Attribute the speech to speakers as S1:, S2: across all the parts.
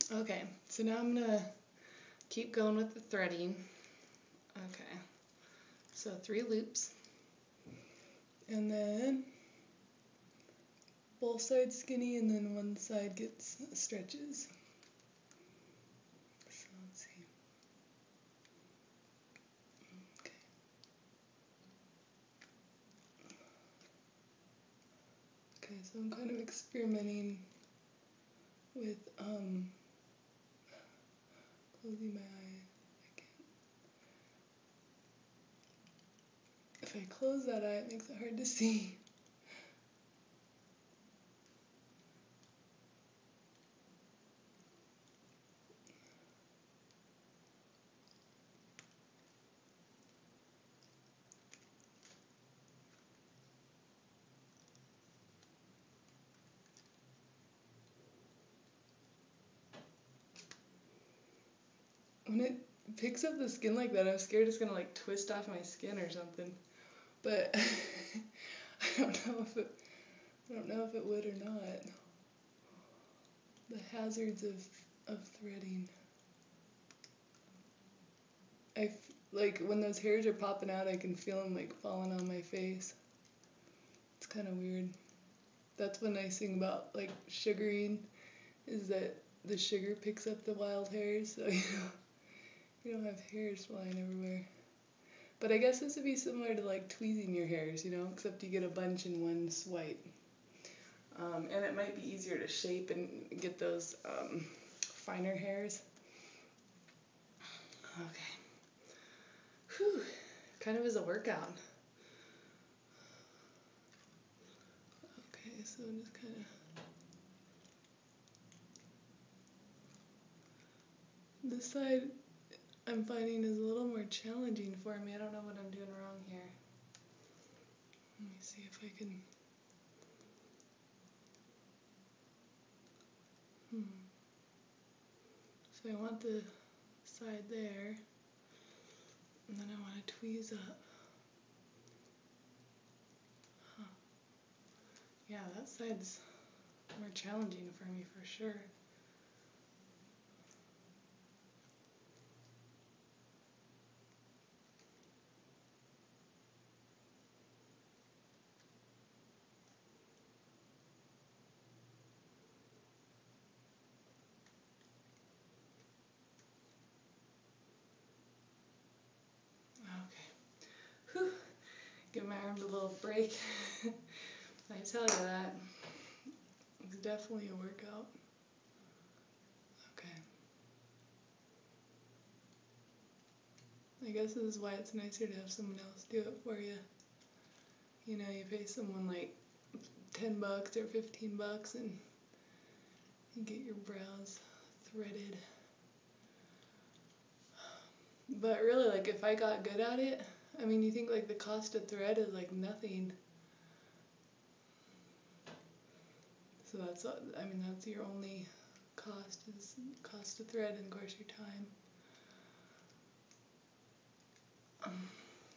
S1: Okay, so now I'm gonna keep going with the threading. Okay, so 3 loops, and then both sides skinny, and then one side gets stretches. So let's see. Okay. Okay, so I'm kind of experimenting with closing my eye. If I close that eye, it makes it hard to see. When it picks up the skin like that, I'm scared it's gonna like twist off my skin or something. But I don't know if it would or not. The hazards of threading. Like when those hairs are popping out, I can feel them like falling on my face. It's kind of weird. That's one nice thing about like sugaring, is that the sugar picks up the wild hairs, so you don't have hairs flying everywhere. But I guess this would be similar to like tweezing your hairs, except you get a bunch in one swipe. And it might be easier to shape and get those finer hairs. Okay. Whew. Kind of is a workout. Okay, so I'm just kind of... This side I'm finding is a little more challenging for me. I don't know what I'm doing wrong here. Let me see if I can... So I want the side there, and then I want to tweeze up. Huh. Yeah, that side's more challenging for me for sure. Okay. Whew. Give my arms a little break. I tell you that. It's definitely a workout. Okay. I guess this is why it's nicer to have someone else do it for you. You pay someone like $10 or $15 and you get your brows threaded. But really, like, if I got good at it, I mean, you think like the cost of thread is like nothing. So that's your only cost, is cost of thread, and of course your time.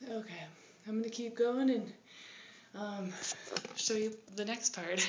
S1: Okay, I'm gonna keep going and show you the next part.